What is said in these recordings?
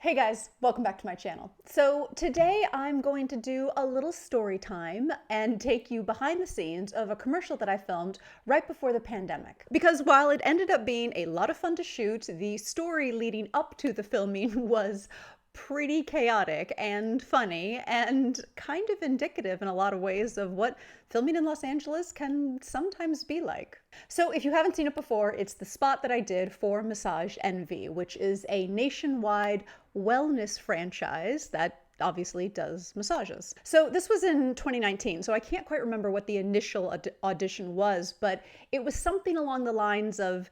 Hey guys, welcome back to my channel. So today I'm going to do a little story time and take you behind the scenes of a commercial that I filmed right before the pandemic. Because while it ended up being a lot of fun to shoot, the story leading up to the filming was pretty chaotic and funny and kind of indicative in a lot of ways of what filming in Los Angeles can sometimes be like. So if you haven't seen it before, it's the spot that I did for Massage Envy, which is a nationwide wellness franchise that obviously does massages. So this was in 2019, so I can't quite remember what the initial audition was, but it was something along the lines of,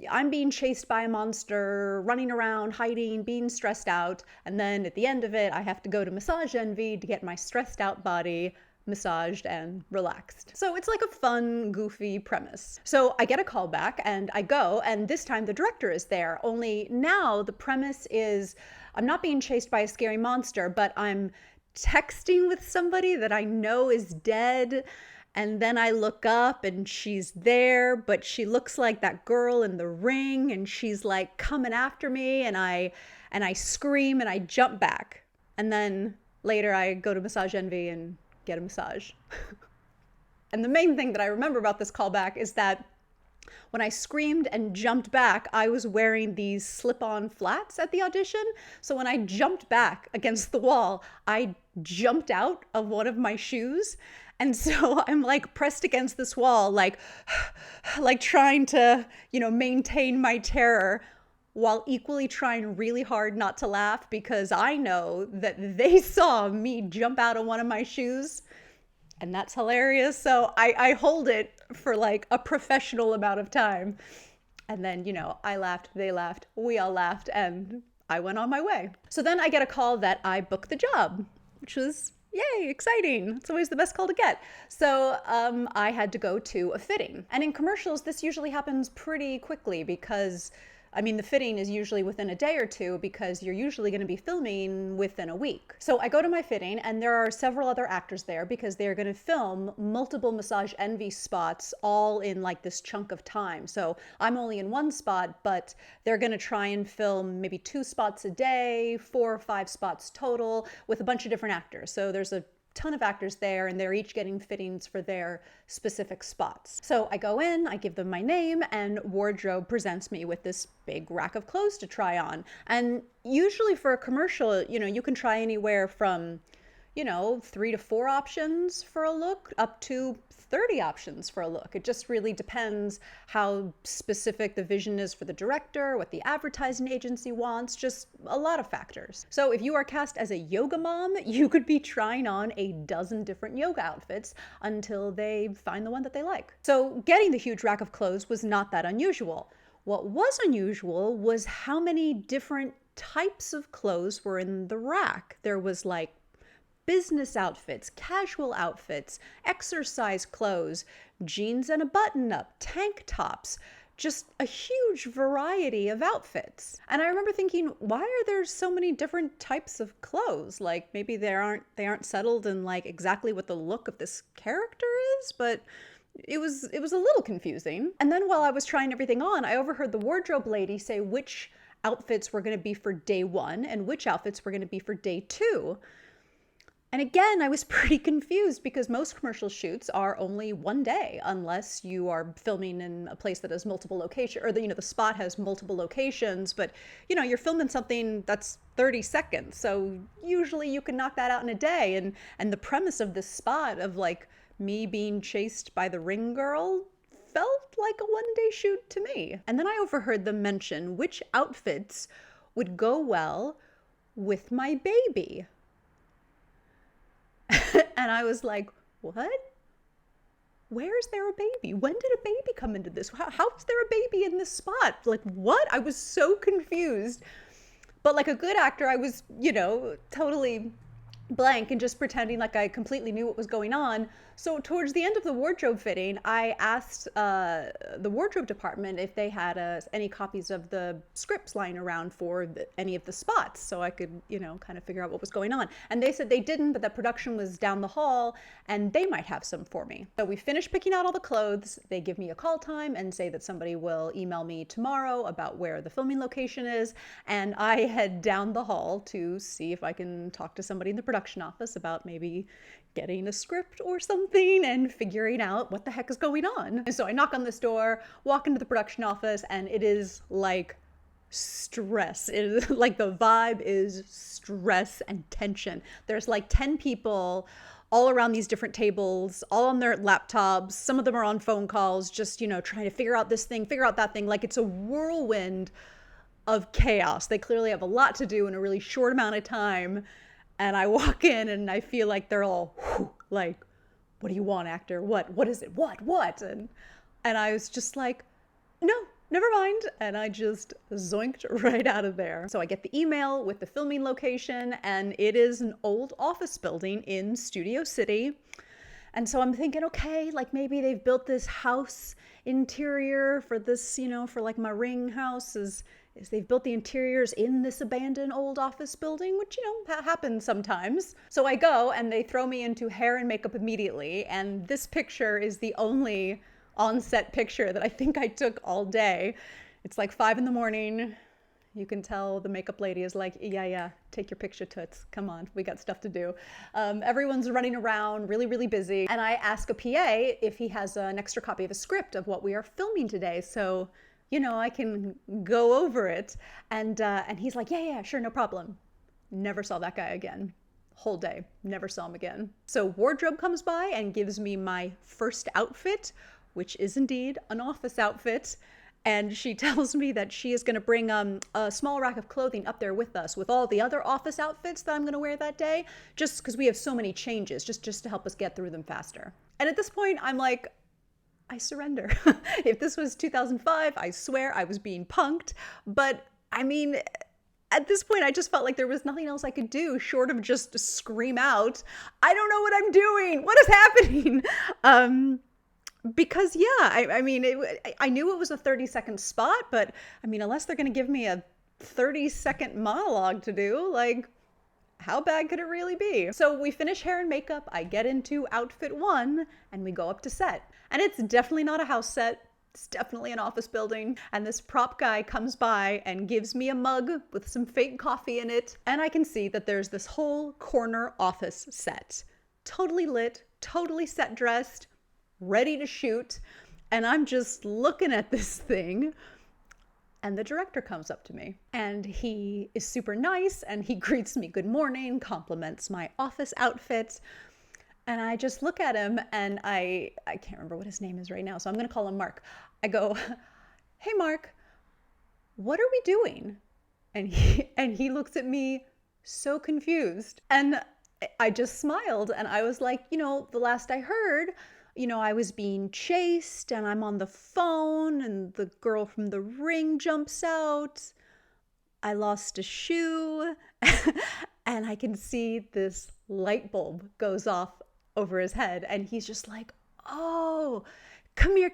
I'm being chased by a monster, running around, hiding, being stressed out, and then at the end of it, I have to go to Massage Envy to get my stressed out body massaged and relaxed. So it's like a fun, goofy premise. So I get a call back and I go, and this time the director is there, only now the premise is I'm not being chased by a scary monster, but I'm texting with somebody that I know is dead. And then I look up and she's there, but she looks like that girl in The Ring, and she's like coming after me, and I scream and I jump back. And then later I go to Massage Envy and get a massage. And the main thing that I remember about this callback is that when I screamed and jumped back, I was wearing these slip-on flats at the audition. So when I jumped back against the wall, I jumped out of one of my shoes. And so I'm like pressed against this wall, like trying to, maintain my terror while equally trying really hard not to laugh, because I know that they saw me jump out of one of my shoes. And that's hilarious. So I hold it for like a professional amount of time. And then, I laughed, they laughed, we all laughed, and I went on my way. So then I get a call that I booked the job, which was, yay, exciting. It's always the best call to get. So I had to go to a fitting. And in commercials, this usually happens pretty quickly because the fitting is usually within a day or two, because you're usually going to be filming within a week. So I go to my fitting, and there are several other actors there because they're going to film multiple Massage Envy spots all in like this chunk of time. So I'm only in one spot, but they're going to try and film maybe 2 spots a day, 4 or 5 spots total, with a bunch of different actors. So there's a ton of actors there, and they're each getting fittings for their specific spots. So I go in, I give them my name, and wardrobe presents me with this big rack of clothes to try on. And usually for a commercial, you can try anywhere from 3 to 4 options for a look up to 30 options for a look. It just really depends how specific the vision is for the director, what the advertising agency wants, just a lot of factors. So if you are cast as a yoga mom, you could be trying on a dozen different yoga outfits until they find the one that they like. So getting the huge rack of clothes was not that unusual. What was unusual was how many different types of clothes were in the rack. There was like business outfits, casual outfits, exercise clothes, jeans and a button-up, tank tops, just a huge variety of outfits. And I remember thinking, why are there so many different types of clothes? Like maybe they aren't settled in like exactly what the look of this character is, but it was a little confusing. And then while I was trying everything on, I overheard the wardrobe lady say which outfits were going to be for day 1 and which outfits were going to be for day 2. And again, I was pretty confused because most commercial shoots are only one day unless you are filming in a place that has multiple locations, or the spot has multiple locations, but you're filming something that's 30 seconds. So usually you can knock that out in a day. And the premise of this spot of like me being chased by the ring girl felt like a one-day shoot to me. And then I overheard them mention which outfits would go well with my baby. And I was like, what? Where is there a baby? When did a baby come into this? How is there a baby in this spot? Like, what? I was so confused. But like a good actor, I was, totally blank and just pretending like I completely knew what was going on. So towards the end of the wardrobe fitting, I asked the wardrobe department if they had any copies of the scripts lying around for any of the spots, so I could, kind of figure out what was going on. And they said they didn't, but that production was down the hall and they might have some for me. So we finished picking out all the clothes. They give me a call time and say that somebody will email me tomorrow about where the filming location is. And I head down the hall to see if I can talk to somebody in the production office about maybe getting a script or something and figuring out what the heck is going on. And so I knock on this door, walk into the production office, and it is like stress. It is like the vibe is stress and tension. There's like 10 people all around these different tables, all on their laptops. Some of them are on phone calls, just, trying to figure out this thing, figure out that thing. Like it's a whirlwind of chaos. They clearly have a lot to do in a really short amount of time. And I walk in and I feel like they're all like, what do you want, actor? What is it? What? And I was just like, no, never mind. And I just zoinked right out of there. So I get the email with the filming location, and it is an old office building in Studio City. And so I'm thinking, okay, like maybe they've built this house interior for this, for like my ring house is they've built the interiors in this abandoned old office building, which, happens sometimes. So I go and they throw me into hair and makeup immediately. And this picture is the only on-set picture that I think I took all day. It's like 5 a.m. You can tell the makeup lady is like, yeah, take your picture, toots. Come on, we got stuff to do. Everyone's running around, really, really busy. And I ask a PA if he has an extra copy of a script of what we are filming today. So, I can go over it. And he's like, yeah, sure, no problem. Never saw that guy again. Whole day, never saw him again. So wardrobe comes by and gives me my first outfit, which is indeed an office outfit. And she tells me that she is going to bring a small rack of clothing up there with us with all the other office outfits that I'm going to wear that day, just because we have so many changes, just to help us get through them faster. And at this point, I'm like, I surrender. If this was 2005, I swear I was being punked. But I mean, at this point, I just felt like there was nothing else I could do short of just scream out, I don't know what I'm doing. What is happening? Because I mean, I knew it was a 30-second spot, but I mean, unless they're going to give me a 30-second monologue to do, like, how bad could it really be? So we finish hair and makeup, I get into outfit 1, and we go up to set. And it's definitely not a house set. It's definitely an office building. And this prop guy comes by and gives me a mug with some fake coffee in it. And I can see that there's this whole corner office set. Totally lit, totally set dressed, ready to shoot. And I'm just looking at this thing. And the director comes up to me and he is super nice and he greets me good morning, compliments my office outfit. And I just look at him and I can't remember what his name is right now, so I'm going to call him Mark. I go, hey, Mark, what are we doing? And he looks at me so confused. And I just smiled and I was like, the last I heard, I was being chased and I'm on the phone and the girl from the ring jumps out. I lost a shoe and I can see this light bulb goes off over his head and he's just like, oh, come here.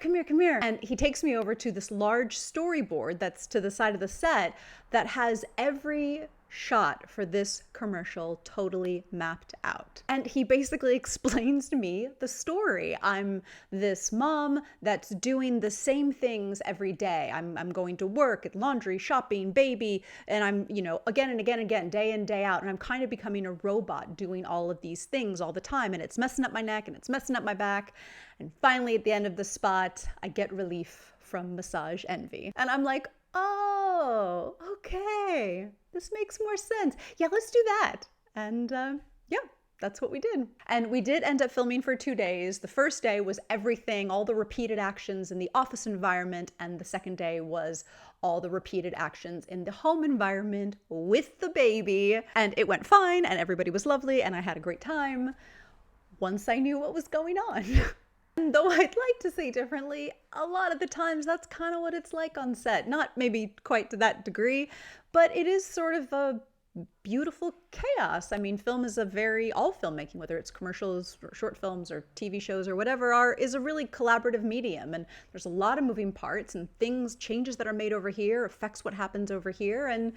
And he takes me over to this large storyboard that's to the side of the set that has every shot for this commercial totally mapped out. And he basically explains to me the story. I'm this mom that's doing the same things every day. I'm going to work, laundry, shopping, baby, and I'm, again and again, day in, day out. And I'm kind of becoming a robot doing all of these things all the time. And it's messing up my neck and it's messing up my back. And finally, at the end of the spot, I get relief from massage envy. And I'm like, oh, okay. This makes more sense. Yeah, let's do that. And that's what we did. And we did end up filming for 2 days. The first day was everything, all the repeated actions in the office environment. And the second day was all the repeated actions in the home environment with the baby. And it went fine and everybody was lovely and I had a great time once I knew what was going on. And though I'd like to say differently, a lot of the times that's kind of what it's like on set. Not maybe quite to that degree, but it is sort of a beautiful chaos. I mean, film is all filmmaking, whether it's commercials or short films or TV shows or whatever, is a really collaborative medium. And there's a lot of moving parts and changes that are made over here affects what happens over here. And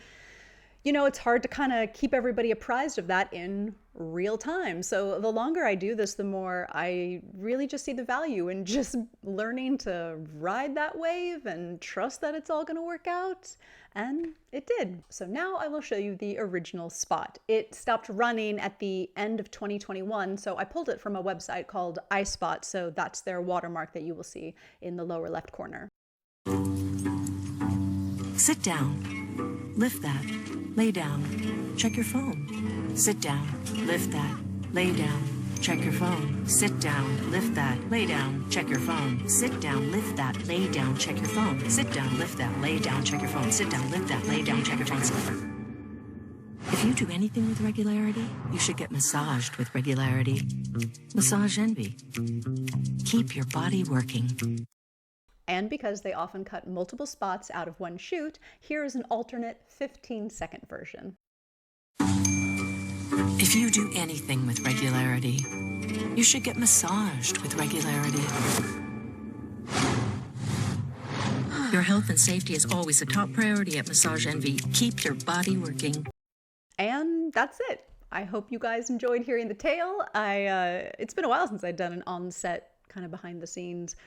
it's hard to kind of keep everybody apprised of that in real time. So the longer I do this, the more I really just see the value in just learning to ride that wave and trust that it's all going to work out. And it did. So now I will show you the original spot. It stopped running at the end of 2021, so I pulled it from a website called iSpot, so that's their watermark that you will see in the lower left corner. Sit down. Lift that. Lay down. Check your phone. Sit down. Lift that. Lay down. Check your phone. Sit down. Lift that. Lay down. Check your phone. Sit down. Lift that. Lay down. Check your phone. Sit down. Lift that. Lay down. Check your phone. Sit down. Lift that. Lay down. Check your phone. If you do anything with regularity, you should get massaged with regularity. Massage envy. Keep your body working. And because they often cut multiple spots out of one shoot, here is an alternate 15-second version. If you do anything with regularity, you should get massaged with regularity. Your health and safety is always a top priority at Massage Envy. Keep your body working. And that's it. I hope you guys enjoyed hearing the tale. It's been a while since I'd done an on-set kind of behind-the-scenes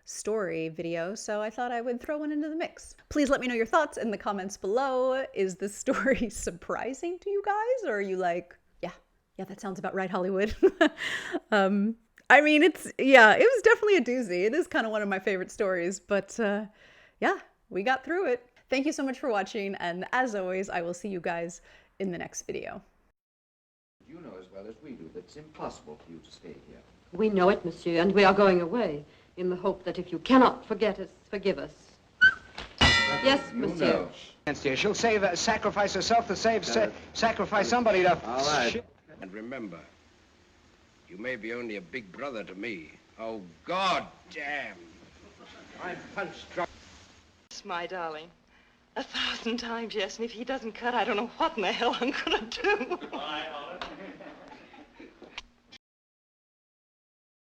story video, so I thought I would throw one into the mix. Please let me know your thoughts in the comments below. Is this story surprising to you guys, or are you like, yeah, that sounds about right, Hollywood? I mean, it was definitely a doozy. It is kind of one of my favorite stories, but yeah, we got through it. Thank you so much for watching, and as always, I will see you guys in the next video. You know as well as we do that it's impossible for you to stay here. We know it, monsieur, and we are going away, in the hope that if you cannot forget us, forgive us. Yes, monsieur. Dear, she'll sacrifice herself to sacrifice somebody to... All right. And remember, you may be only a big brother to me. Oh, God damn. I'm punched drunk. My darling. 1,000 times yes, and if he doesn't cut, I don't know what in the hell I'm gonna do.